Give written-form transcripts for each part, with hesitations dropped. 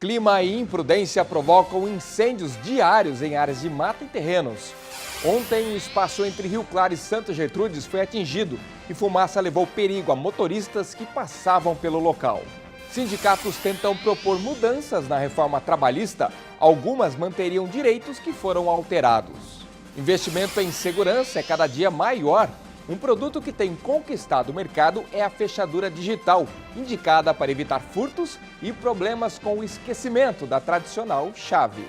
clima e imprudência provocam incêndios diários em áreas de mata e terrenos. Ontem, o espaço entre Rio Claro e Santa Gertrudes foi atingido e fumaça levou perigo a motoristas que passavam pelo local. Sindicatos tentam propor mudanças na reforma trabalhista. Algumas manteriam direitos que foram alterados. Investimento em segurança é cada dia maior. Um produto que tem conquistado o mercado é a fechadura digital, indicada para evitar furtos e problemas com o esquecimento da tradicional chave.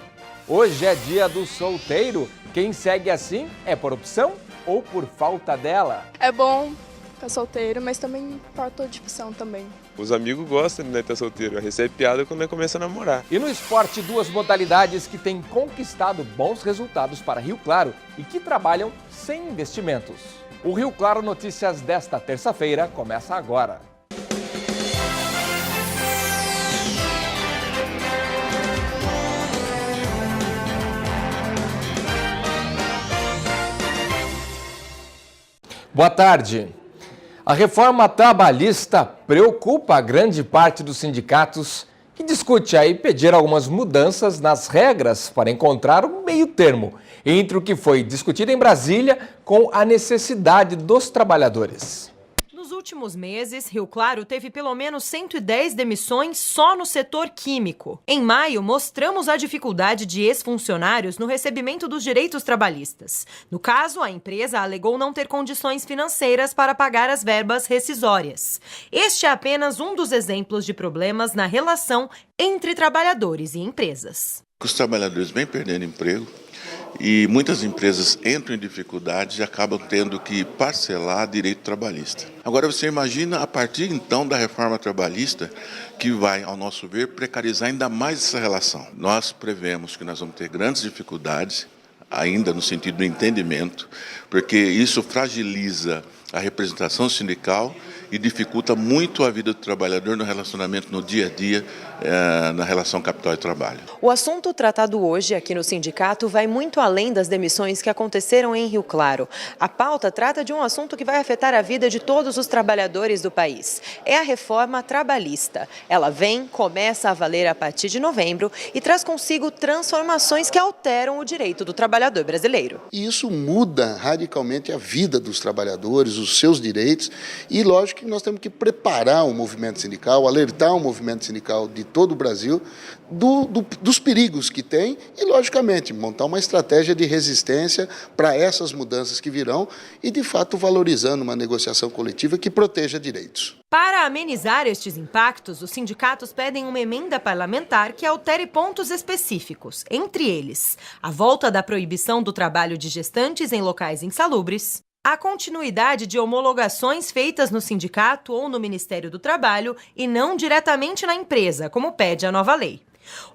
Hoje é dia do solteiro. Quem segue assim é por opção ou por falta dela? É bom ficar solteiro, mas também falta de opção também. Os amigos gostam de estar solteiro, recebe piada quando começa a namorar. E no esporte, duas modalidades que têm conquistado bons resultados para Rio Claro e que trabalham sem investimentos. O Rio Claro Notícias desta terça-feira começa agora. Boa tarde. A reforma trabalhista preocupa a grande parte dos sindicatos que discute aí pedir algumas mudanças nas regras para encontrar um meio termo entre o que foi discutido em Brasília com a necessidade dos trabalhadores. Nos últimos meses, Rio Claro teve pelo menos 110 demissões só no setor químico. Em maio, mostramos a dificuldade de ex-funcionários no recebimento dos direitos trabalhistas. No caso, a empresa alegou não ter condições financeiras para pagar as verbas rescisórias. Este é apenas um dos exemplos de problemas na relação entre trabalhadores e empresas. Os trabalhadores vêm perdendo emprego. E muitas empresas entram em dificuldade e acabam tendo que parcelar direito trabalhista. Agora você imagina a partir então da reforma trabalhista que vai, ao nosso ver, precarizar ainda mais essa relação. Nós prevemos que nós vamos ter grandes dificuldades, ainda no sentido do entendimento, porque isso fragiliza a representação sindical e dificulta muito a vida do trabalhador no relacionamento no dia a dia, na relação capital e trabalho. O assunto tratado hoje aqui no sindicato vai muito além das demissões que aconteceram em Rio Claro. A pauta trata de um assunto que vai afetar a vida de todos os trabalhadores do país. É a reforma trabalhista. Ela começa a valer a partir de novembro e traz consigo transformações que alteram o direito do trabalhador brasileiro. E isso muda radicalmente a vida dos trabalhadores, os seus direitos, e lógico que nós temos que preparar o movimento sindical, alertar o movimento sindical de todo o Brasil dos perigos que tem e, logicamente, montar uma estratégia de resistência para essas mudanças que virão e, de fato, valorizando uma negociação coletiva que proteja direitos. Para amenizar estes impactos, os sindicatos pedem uma emenda parlamentar que altere pontos específicos, entre eles a volta da proibição do trabalho de gestantes em locais insalubres, a continuidade de homologações feitas no sindicato ou no Ministério do Trabalho e não diretamente na empresa, como pede a nova lei.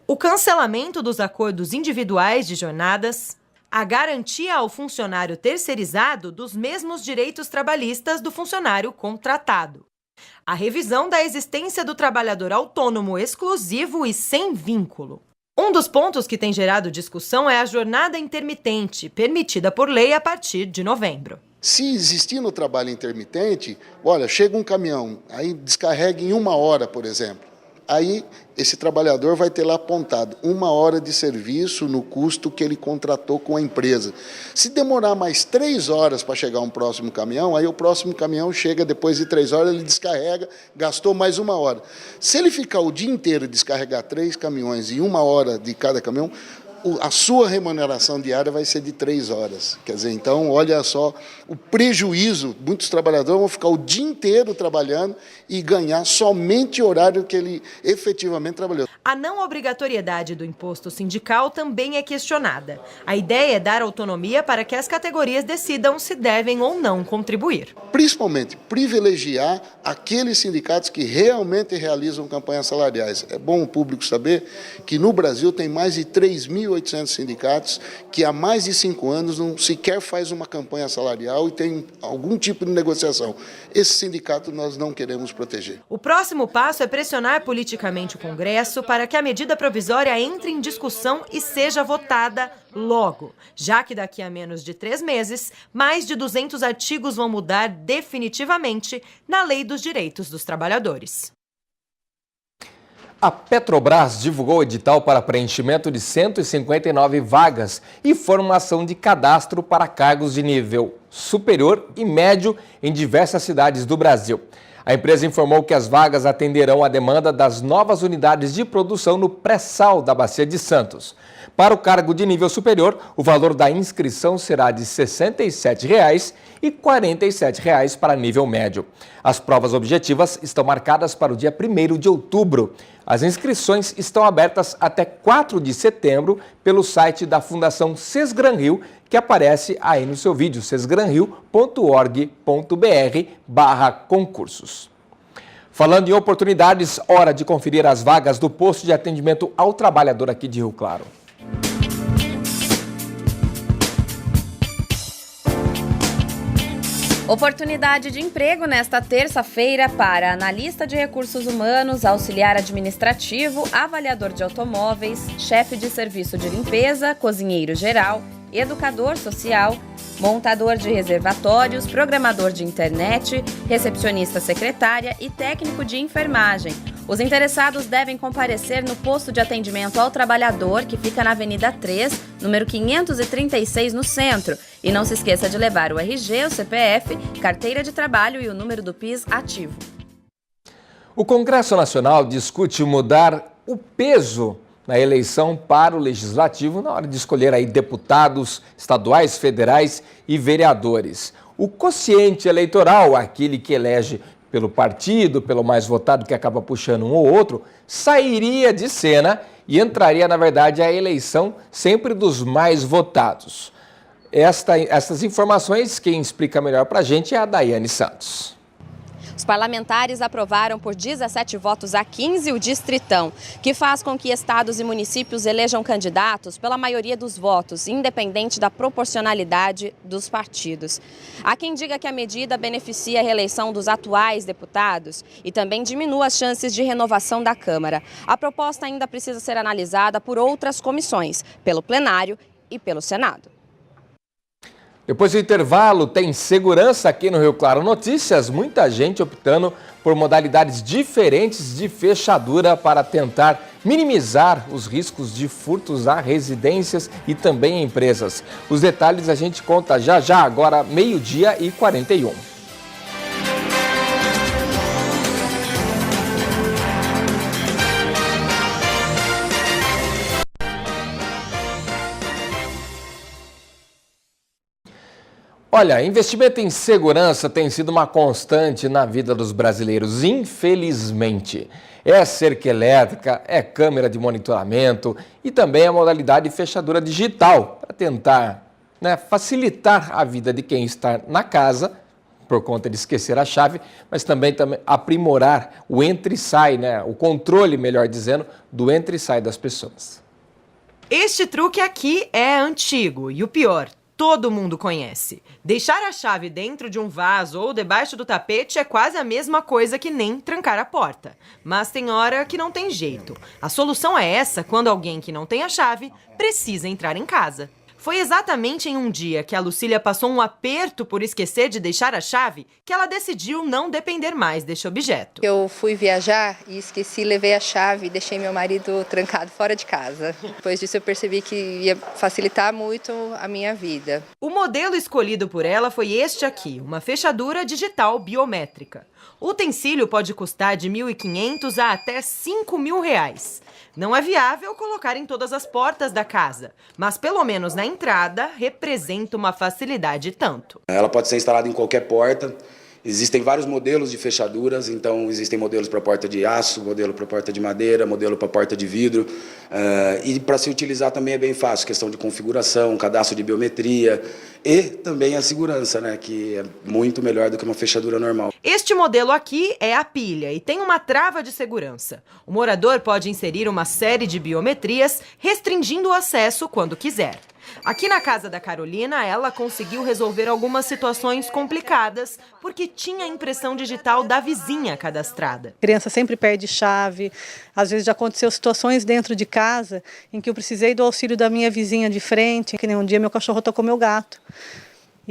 O cancelamento dos acordos individuais de jornadas, a garantia ao funcionário terceirizado dos mesmos direitos trabalhistas do funcionário contratado, a revisão da existência do trabalhador autônomo exclusivo e sem vínculo. Um dos pontos que tem gerado discussão é a jornada intermitente, permitida por lei a partir de novembro. Se existir no trabalho intermitente, olha, chega um caminhão, aí descarrega em 1 hora, por exemplo. Aí esse trabalhador vai ter lá apontado 1 hora de serviço no custo que ele contratou com a empresa. Se demorar mais 3 horas para chegar um próximo caminhão, aí o próximo caminhão chega depois de 3 horas, ele descarrega, gastou mais 1 hora. Se ele ficar o dia inteiro e descarregar 3 caminhões e 1 hora de cada caminhão, a sua remuneração diária vai ser de 3 horas. Quer dizer, então, olha só o prejuízo. Muitos trabalhadores vão ficar o dia inteiro trabalhando e ganhar somente o horário que ele efetivamente trabalhou. A não obrigatoriedade do imposto sindical também é questionada. A ideia é dar autonomia para que as categorias decidam se devem ou não contribuir. Principalmente, privilegiar aqueles sindicatos que realmente realizam campanhas salariais. É bom o público saber que no Brasil tem mais de 3.800 sindicatos que há mais de 5 anos não sequer faz uma campanha salarial e tem algum tipo de negociação. Esse sindicato nós não queremos proteger. O próximo passo é pressionar politicamente o Congresso para que a medida provisória entre em discussão e seja votada logo, já que daqui a menos de 3 meses, mais de 200 artigos vão mudar definitivamente na Lei dos Direitos dos Trabalhadores. A Petrobras divulgou o edital para preenchimento de 159 vagas e formação de cadastro para cargos de nível superior e médio em diversas cidades do Brasil. A empresa informou que as vagas atenderão à demanda das novas unidades de produção no pré-sal da Bacia de Santos. Para o cargo de nível superior, o valor da inscrição será de R$ 67,00 e R$ 47,00 para nível médio. As provas objetivas estão marcadas para o dia 1º de outubro. As inscrições estão abertas até 4 de setembro pelo site da Fundação Sesgran-Rio, que aparece aí no seu vídeo, sesgranrio.org.br/concursos. Falando em oportunidades, hora de conferir as vagas do posto de atendimento ao trabalhador aqui de Rio Claro. Oportunidade de emprego nesta terça-feira para analista de recursos humanos, auxiliar administrativo, avaliador de automóveis, chefe de serviço de limpeza, cozinheiro geral, educador social, montador de reservatórios, programador de internet, recepcionista secretária e técnico de enfermagem. Os interessados devem comparecer no posto de atendimento ao trabalhador, que fica na Avenida 3, número 536, no centro. E não se esqueça de levar o RG, o CPF, carteira de trabalho e o número do PIS ativo. O Congresso Nacional discute mudar o peso na eleição para o Legislativo na hora de escolher aí deputados estaduais, federais e vereadores. O quociente eleitoral, aquele que elege pelo partido, pelo mais votado, que acaba puxando um ou outro, sairia de cena e entraria, na verdade, a eleição sempre dos mais votados. Essas informações, quem explica melhor para a gente é a Daiane Santos. Os parlamentares aprovaram por 17 votos a 15 o Distritão, que faz com que estados e municípios elejam candidatos pela maioria dos votos, independente da proporcionalidade dos partidos. Há quem diga que a medida beneficia a reeleição dos atuais deputados e também diminui as chances de renovação da Câmara. A proposta ainda precisa ser analisada por outras comissões, pelo plenário e pelo Senado. Depois do intervalo, tem segurança aqui no Rio Claro Notícias. Muita gente optando por modalidades diferentes de fechadura para tentar minimizar os riscos de furtos a residências e também em empresas. Os detalhes a gente conta já, agora 12h41. Olha, investimento em segurança tem sido uma constante na vida dos brasileiros, infelizmente. É cerca elétrica, é câmera de monitoramento e também a modalidade de fechadura digital para tentar facilitar a vida de quem está na casa, por conta de esquecer a chave, mas também aprimorar o entra e sai, o controle, melhor dizendo, do entra e sai das pessoas. Este truque aqui é antigo e o pior, todo mundo conhece. Deixar a chave dentro de um vaso ou debaixo do tapete é quase a mesma coisa que nem trancar a porta. Mas tem hora que não tem jeito. A solução é essa quando alguém que não tem a chave precisa entrar em casa. Foi exatamente em um dia que a Lucília passou um aperto por esquecer de deixar a chave que ela decidiu não depender mais deste objeto. Eu fui viajar e esqueci, levei a chave e deixei meu marido trancado fora de casa. Depois disso eu percebi que ia facilitar muito a minha vida. O modelo escolhido por ela foi este aqui, uma fechadura digital biométrica. O utensílio pode custar de R$ 1.500 a até R$ 5.000. Não é viável colocar em todas as portas da casa, mas pelo menos na entrada representa uma facilidade tanto. Ela pode ser instalada em qualquer porta. Existem vários modelos de fechaduras, então existem modelos para porta de aço, modelo para porta de madeira, modelo para porta de vidro. E para se utilizar também é bem fácil, questão de configuração, cadastro de biometria e também a segurança, que é muito melhor do que uma fechadura normal. Este modelo aqui é a pilha e tem uma trava de segurança. O morador pode inserir uma série de biometrias, restringindo o acesso quando quiser. Aqui na casa da Carolina, ela conseguiu resolver algumas situações complicadas porque tinha a impressão digital da vizinha cadastrada. A criança sempre perde chave, às vezes já aconteceu situações dentro de casa em que eu precisei do auxílio da minha vizinha de frente, que nem um dia meu cachorro tocou meu gato.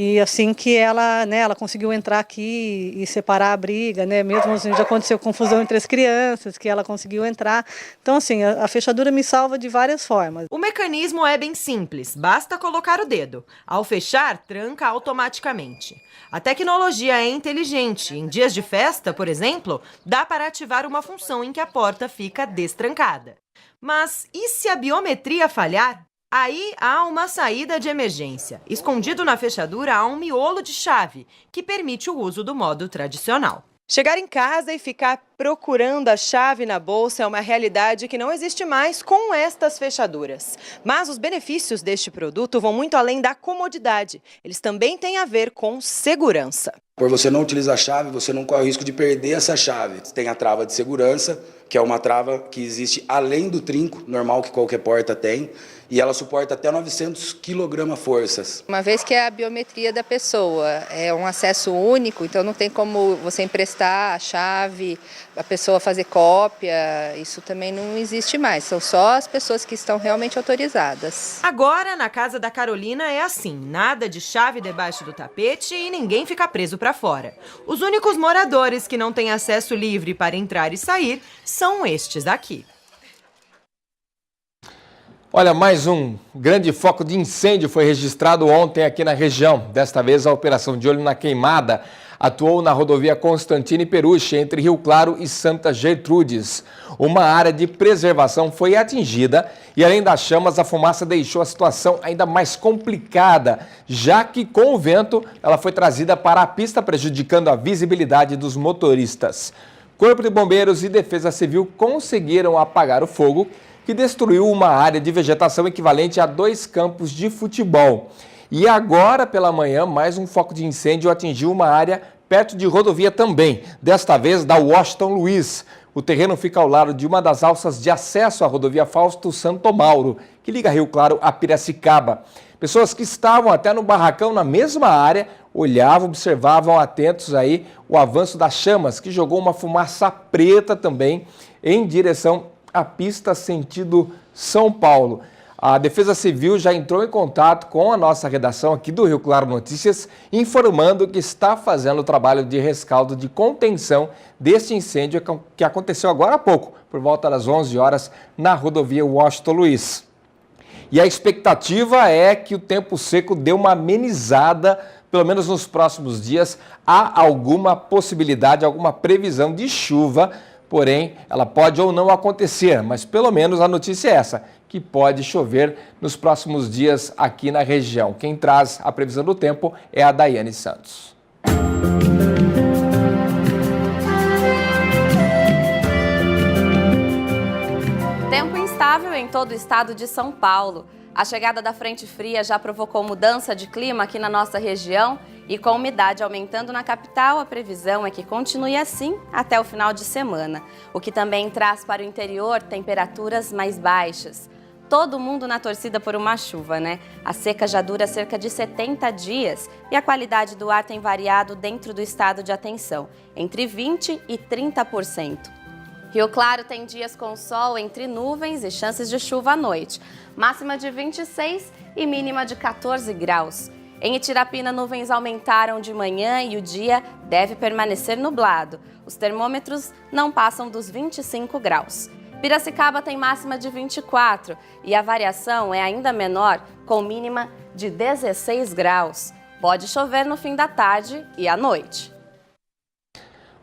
E assim que ela, né, ela conseguiu entrar aqui e separar a briga, né, mesmo assim, já aconteceu confusão entre as crianças, que ela conseguiu entrar. Então, assim, a fechadura me salva de várias formas. O mecanismo é bem simples, basta colocar o dedo. Ao fechar, tranca automaticamente. A tecnologia é inteligente. Em dias de festa, por exemplo, dá para ativar uma função em que a porta fica destrancada. Mas e se a biometria falhar? Aí há uma saída de emergência. Escondido na fechadura há um miolo de chave, que permite o uso do modo tradicional. Chegar em casa e ficar procurando a chave na bolsa é uma realidade que não existe mais com estas fechaduras. Mas os benefícios deste produto vão muito além da comodidade. Eles também têm a ver com segurança. Por você não utilizar a chave, você não corre o risco de perder essa chave. Tem a trava de segurança, que é uma trava que existe além do trinco normal que qualquer porta tem, e ela suporta até 900 kg-forças. Uma vez que é a biometria da pessoa, é um acesso único, então não tem como você emprestar a chave, a pessoa fazer cópia, isso também não existe mais, são só as pessoas que estão realmente autorizadas. Agora, na casa da Carolina é assim, nada de chave debaixo do tapete e ninguém fica preso para fora. Os únicos moradores que não têm acesso livre para entrar e sair são estes aqui. Olha, mais um grande foco de incêndio foi registrado ontem aqui na região. Desta vez, a operação de olho na queimada atuou na rodovia Constantino Peruche, entre Rio Claro e Santa Gertrudes. Uma área de preservação foi atingida e, além das chamas, a fumaça deixou a situação ainda mais complicada, já que, com o vento, ela foi trazida para a pista, prejudicando a visibilidade dos motoristas. Corpo de Bombeiros e Defesa Civil conseguiram apagar o fogo, que destruiu uma área de vegetação equivalente a 2 campos de futebol. E agora, pela manhã, mais um foco de incêndio atingiu uma área perto de rodovia também, desta vez da Washington Luiz. O terreno fica ao lado de uma das alças de acesso à rodovia Fausto Santo Mauro, que liga Rio Claro a Piracicaba. Pessoas que estavam até no barracão na mesma área olhavam, observavam atentos aí o avanço das chamas, que jogou uma fumaça preta também em direção à pista sentido São Paulo. A Defesa Civil já entrou em contato com a nossa redação aqui do Rio Claro Notícias, informando que está fazendo o trabalho de rescaldo de contenção deste incêndio que aconteceu agora há pouco, por volta das 11 horas, na rodovia Washington Luiz. E a expectativa é que o tempo seco dê uma amenizada, pelo menos nos próximos dias. Há alguma possibilidade, alguma previsão de chuva, porém, ela pode ou não acontecer, mas pelo menos a notícia é essa, que pode chover nos próximos dias aqui na região. Quem traz a previsão do tempo é a Daiane Santos. Tempo instável em todo o estado de São Paulo. A chegada da frente fria já provocou mudança de clima aqui na nossa região e com a umidade aumentando na capital, a previsão é que continue assim até o final de semana, o que também traz para o interior temperaturas mais baixas. Todo mundo na torcida por uma chuva, né? A seca já dura cerca de 70 dias e a qualidade do ar tem variado dentro do estado de atenção, entre 20% e 30%. Rio Claro tem dias com sol entre nuvens e chances de chuva à noite, máxima de 26 e mínima de 14 graus. Em Itirapina, nuvens aumentaram de manhã e o dia deve permanecer nublado. Os termômetros não passam dos 25 graus. Piracicaba tem máxima de 24 e a variação é ainda menor, com mínima de 16 graus. Pode chover no fim da tarde e à noite.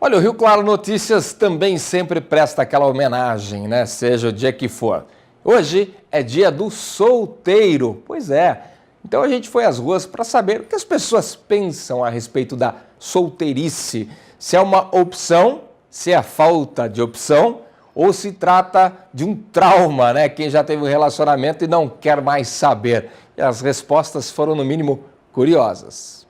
Olha, o Rio Claro Notícias também sempre presta aquela homenagem, né? Seja o dia que for. Hoje é dia do solteiro. Pois é. Então a gente foi às ruas para saber o que as pessoas pensam a respeito da solteirice. Se é uma opção, se é falta de opção, ou se trata de um trauma, né? Quem já teve um relacionamento e não quer mais saber. E as respostas foram, no mínimo, curiosas.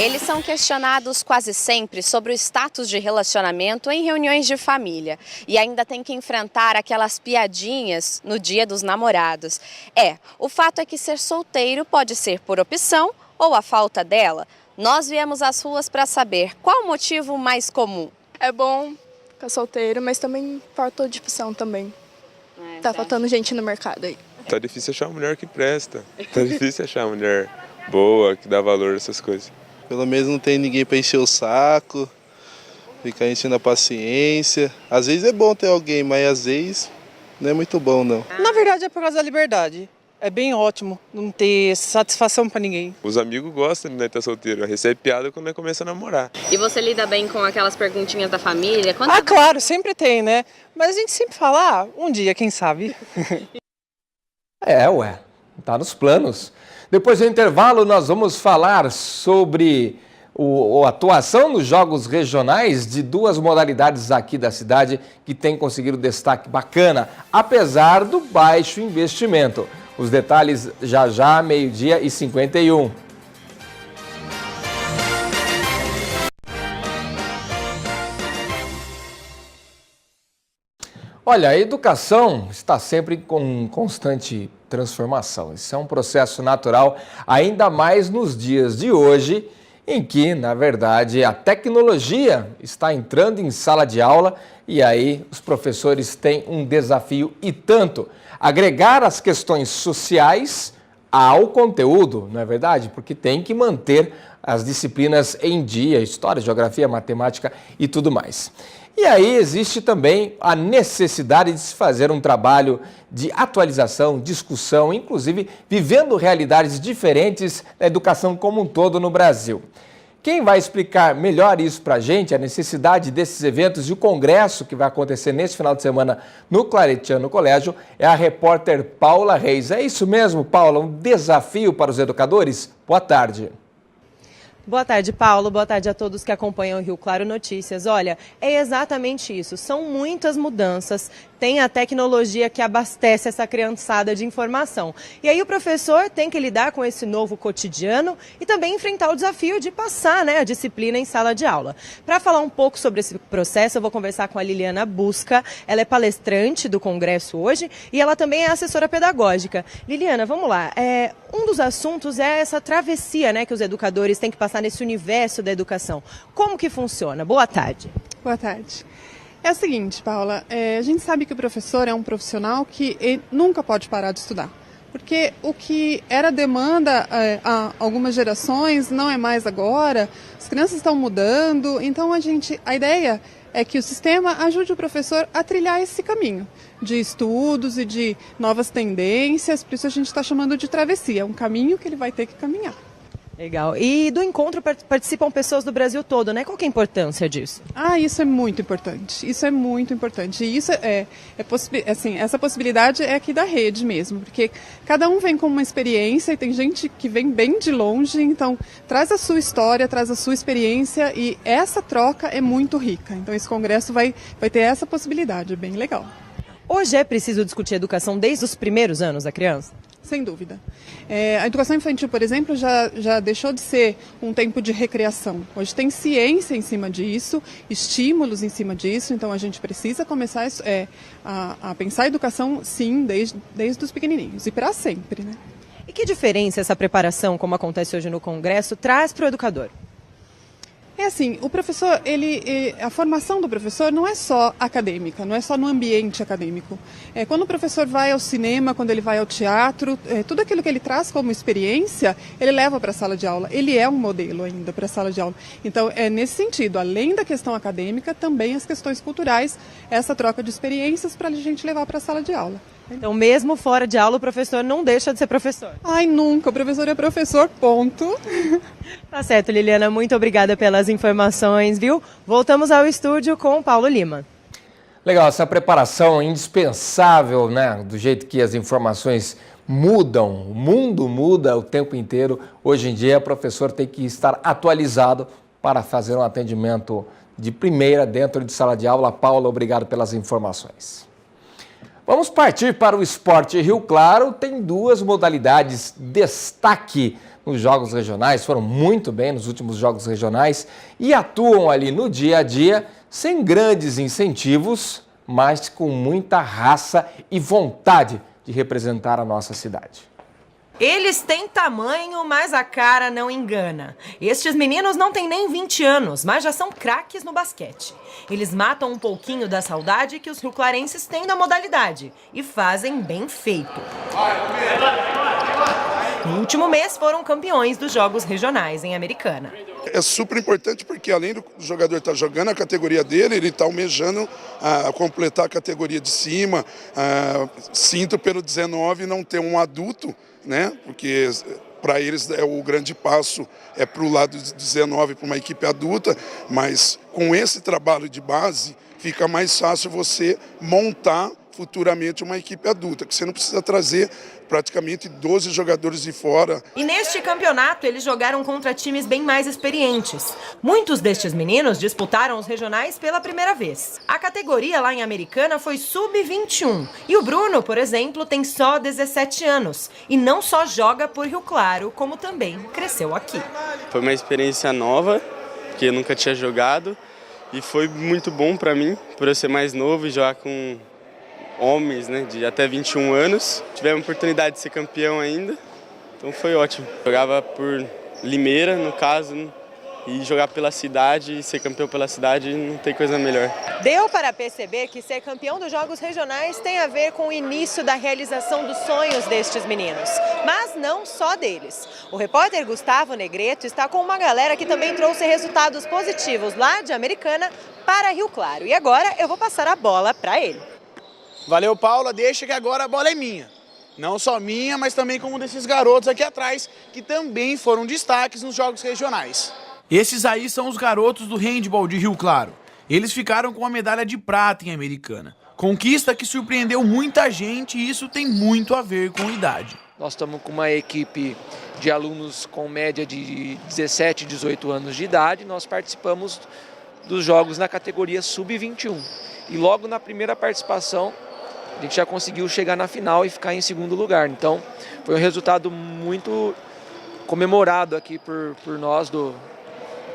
Eles são questionados quase sempre sobre o status de relacionamento em reuniões de família e ainda tem que enfrentar aquelas piadinhas no Dia dos Namorados. O fato é que ser solteiro pode ser por opção ou a falta dela. Nós viemos às ruas para saber qual o motivo mais comum. É bom ficar solteiro, mas também falta de opção também. Tá faltando gente no mercado aí. Tá difícil achar uma mulher que presta. Tá difícil achar uma mulher boa, que dá valor a essas coisas. Pelo menos não tem ninguém para encher o saco, ficar enchendo a paciência. Às vezes é bom ter alguém, mas às vezes não é muito bom, não. Na verdade é por causa da liberdade. É bem ótimo não ter satisfação para ninguém. Os amigos gostam de estar solteiro, recebe piada quando começa a namorar. E você lida bem com aquelas perguntinhas da família? Claro, sempre tem, né? Mas a gente sempre fala, um dia, quem sabe? Tá nos planos. Depois do intervalo, nós vamos falar sobre a atuação nos jogos regionais de duas modalidades aqui da cidade que tem conseguido destaque bacana, apesar do baixo investimento. Os detalhes já, 12h51. Olha, a educação está sempre com constante transformação. Isso é um processo natural, ainda mais nos dias de hoje, em que, na verdade, a tecnologia está entrando em sala de aula e aí os professores têm um desafio e tanto. Agregar as questões sociais ao conteúdo, não é verdade? Porque tem que manter as disciplinas em dia, história, geografia, matemática e tudo mais. E aí existe também a necessidade de se fazer um trabalho de atualização, discussão, inclusive vivendo realidades diferentes da educação como um todo no Brasil. Quem vai explicar melhor isso para a gente, a necessidade desses eventos e o congresso que vai acontecer neste final de semana no Claretiano Colégio, é a repórter Paula Reis. É isso mesmo, Paula? Um desafio para os educadores? Boa tarde. Boa tarde, Paulo. Boa tarde a todos que acompanham o Rio Claro Notícias. Olha, é exatamente isso. São muitas mudanças. Tem a tecnologia que abastece essa criançada de informação. E aí o professor tem que lidar com esse novo cotidiano e também enfrentar o desafio de passar, a disciplina em sala de aula. Para falar um pouco sobre esse processo, eu vou conversar com a Liliana Busca. Ela é palestrante do congresso hoje e ela também é assessora pedagógica. Liliana, vamos lá. Um dos assuntos é essa travessia, que os educadores têm que passar nesse universo da educação. Como que funciona? Boa tarde. Boa tarde. É o seguinte, Paula, a gente sabe que o professor é um profissional que nunca pode parar de estudar. Porque o que era demanda há algumas gerações não é mais agora, as crianças estão mudando, então a ideia é que o sistema ajude o professor a trilhar esse caminho de estudos e de novas tendências, por isso a gente está chamando de travessia, um caminho que ele vai ter que caminhar. Legal. E do encontro participam pessoas do Brasil todo, Qual que é a importância disso? Isso é muito importante. Isso é muito importante. E isso essa possibilidade é aqui da rede mesmo, porque cada um vem com uma experiência e tem gente que vem bem de longe, então traz a sua história, traz a sua experiência e essa troca é muito rica. Então esse congresso vai ter essa possibilidade, é bem legal. Hoje é preciso discutir educação desde os primeiros anos da criança? Sem dúvida. A educação infantil, por exemplo, já deixou de ser um tempo de recreação. Hoje tem ciência em cima disso, estímulos em cima disso, então a gente precisa começar a pensar a educação, sim, desde os pequenininhos e para sempre. E que diferença essa preparação, como acontece hoje no Congresso, traz para o educador? É assim, o professor, a formação do professor não é só acadêmica, não é só no ambiente acadêmico. Quando o professor vai ao cinema, quando ele vai ao teatro, tudo aquilo que ele traz como experiência, ele leva para a sala de aula. Ele é um modelo ainda para a sala de aula. Então, é nesse sentido, além da questão acadêmica, também as questões culturais, essa troca de experiências para a gente levar para a sala de aula. Então, mesmo fora de aula, o professor não deixa de ser professor? Nunca. O professor é professor, ponto. Tá certo, Liliana. Muito obrigada pelas informações, viu? Voltamos ao estúdio com o Paulo Lima. Legal, essa preparação é indispensável, do jeito que as informações mudam, o mundo muda o tempo inteiro. Hoje em dia, o professor tem que estar atualizado para fazer um atendimento de primeira dentro de sala de aula. Paula, obrigado pelas informações. Vamos partir para o esporte. Rio Claro tem duas modalidades destaque nos jogos regionais, foram muito bem nos últimos jogos regionais e atuam ali no dia a dia sem grandes incentivos, mas com muita raça e vontade de representar a nossa cidade. Eles têm tamanho, mas a cara não engana. Estes meninos não têm nem 20 anos, mas já são craques no basquete. Eles matam um pouquinho da saudade que os rioclarenses têm da modalidade e fazem bem feito. No último mês foram campeões dos Jogos Regionais em Americana. É super importante porque além do jogador estar jogando a categoria dele, ele está almejando completar a categoria de cima. Sinto pelo 19 não ter um adulto, né? Porque para eles o grande passo é para o lado de 19, para uma equipe adulta, mas com esse trabalho de base fica mais fácil você montar futuramente uma equipe adulta, que você não precisa trazer praticamente 12 jogadores de fora. E neste campeonato eles jogaram contra times bem mais experientes. Muitos destes meninos disputaram os regionais pela primeira vez. A categoria lá em Americana foi sub-21 e o Bruno, por exemplo, tem só 17 anos e não só joga por Rio Claro, como também cresceu aqui. Foi uma experiência nova, que eu nunca tinha jogado e foi muito bom para mim, por eu ser mais novo e jogar com homens, né, de até 21 anos. Tivemos a oportunidade de ser campeão ainda, então foi ótimo. Jogava por Limeira, no caso, e jogar pela cidade e ser campeão pela cidade não tem coisa melhor. Deu para perceber que ser campeão dos Jogos Regionais tem a ver com o início da realização dos sonhos destes meninos, mas não só deles. O repórter Gustavo Negreto está com uma galera que também trouxe resultados positivos lá de Americana para Rio Claro. E agora eu vou passar a bola para ele. Valeu, Paula, deixa que agora a bola é minha. Não só minha, mas também como desses garotos aqui atrás, que também foram destaques nos Jogos Regionais. Esses aí são os garotos do handball de Rio Claro. Eles ficaram com a medalha de prata em Americana. Conquista que surpreendeu muita gente e isso tem muito a ver com idade. Nós estamos com uma equipe de alunos com média de 17, 18 anos de idade. Nós participamos dos jogos na categoria sub-21. E logo na primeira participação, a gente já conseguiu chegar na final e ficar em segundo lugar. Então, foi um resultado muito comemorado aqui por nós do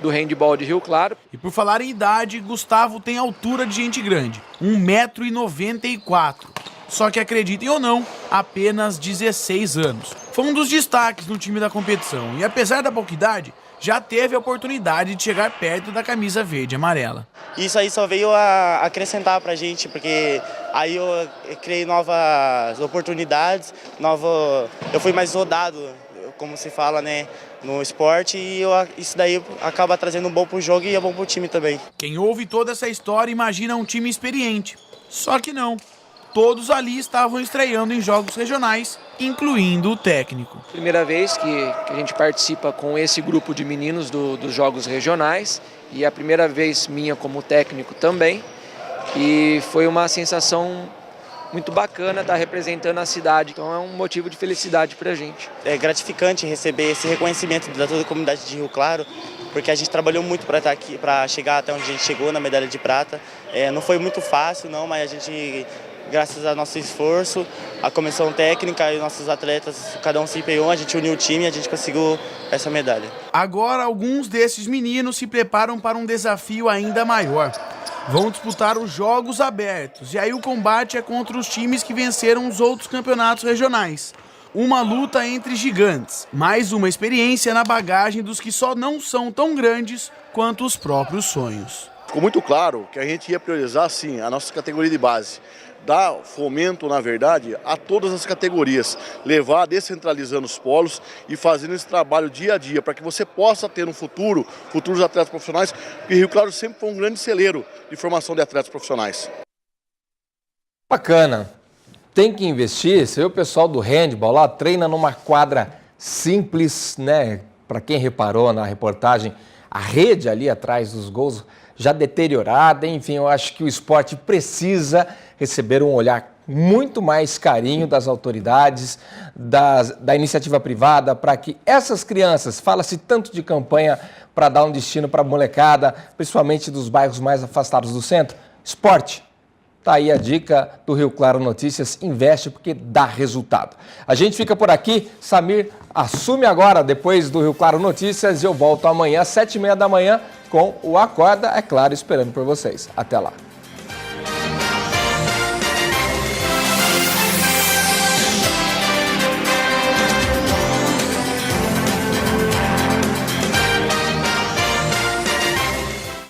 handball de Rio Claro. E por falar em idade, Gustavo tem altura de gente grande, 1,94 m. Só que, acreditem ou não, apenas 16 anos. Foi um dos destaques no time da competição e, apesar da pouca idade, já teve a oportunidade de chegar perto da camisa verde e amarela. Isso aí só veio a acrescentar pra gente, porque aí eu criei novas oportunidades, eu fui mais rodado, como se fala, né, no esporte, e isso daí acaba trazendo um bom pro jogo e é bom pro time também. Quem ouve toda essa história imagina um time experiente, só que não. Todos ali estavam estreando em jogos regionais, incluindo o técnico. Primeira vez que a gente participa com esse grupo de meninos dos jogos regionais e a primeira vez minha como técnico também. E foi uma sensação muito bacana estar representando a cidade, então é um motivo de felicidade para a gente. É gratificante receber esse reconhecimento da toda a comunidade de Rio Claro, porque a gente trabalhou muito para estar aqui, para chegar até onde a gente chegou na medalha de prata. Não foi muito fácil, não, mas a gente, graças ao nosso esforço, a comissão técnica e nossos atletas, cada um se empenhou, a gente uniu o time e a gente conseguiu essa medalha. Agora, alguns desses meninos se preparam para um desafio ainda maior. Vão disputar os Jogos Abertos e aí o combate é contra os times que venceram os outros campeonatos regionais. Uma luta entre gigantes, mais uma experiência na bagagem dos que só não são tão grandes quanto os próprios sonhos. Ficou muito claro que a gente ia priorizar, sim, a nossa categoria de base. Dar fomento, na verdade, a todas as categorias, levar descentralizando os polos e fazendo esse trabalho dia a dia, para que você possa ter no futuro, futuros atletas profissionais, porque Rio Claro sempre foi um grande celeiro de formação de atletas profissionais. Bacana. Tem que investir. Você vê o pessoal do handball lá, treina numa quadra simples, né? Para quem reparou na reportagem, a rede ali atrás dos gols já deteriorada. Enfim, eu acho que o esporte precisa receber um olhar muito mais carinho das autoridades, da iniciativa privada, para que essas crianças, fala-se tanto de campanha para dar um destino para a molecada, principalmente dos bairros mais afastados do centro, esporte. Tá aí a dica do Rio Claro Notícias, investe porque dá resultado. A gente fica por aqui, Samir assume agora, depois do Rio Claro Notícias, e eu volto amanhã às 7h30 da manhã com o Acorda, é claro, esperando por vocês. Até lá.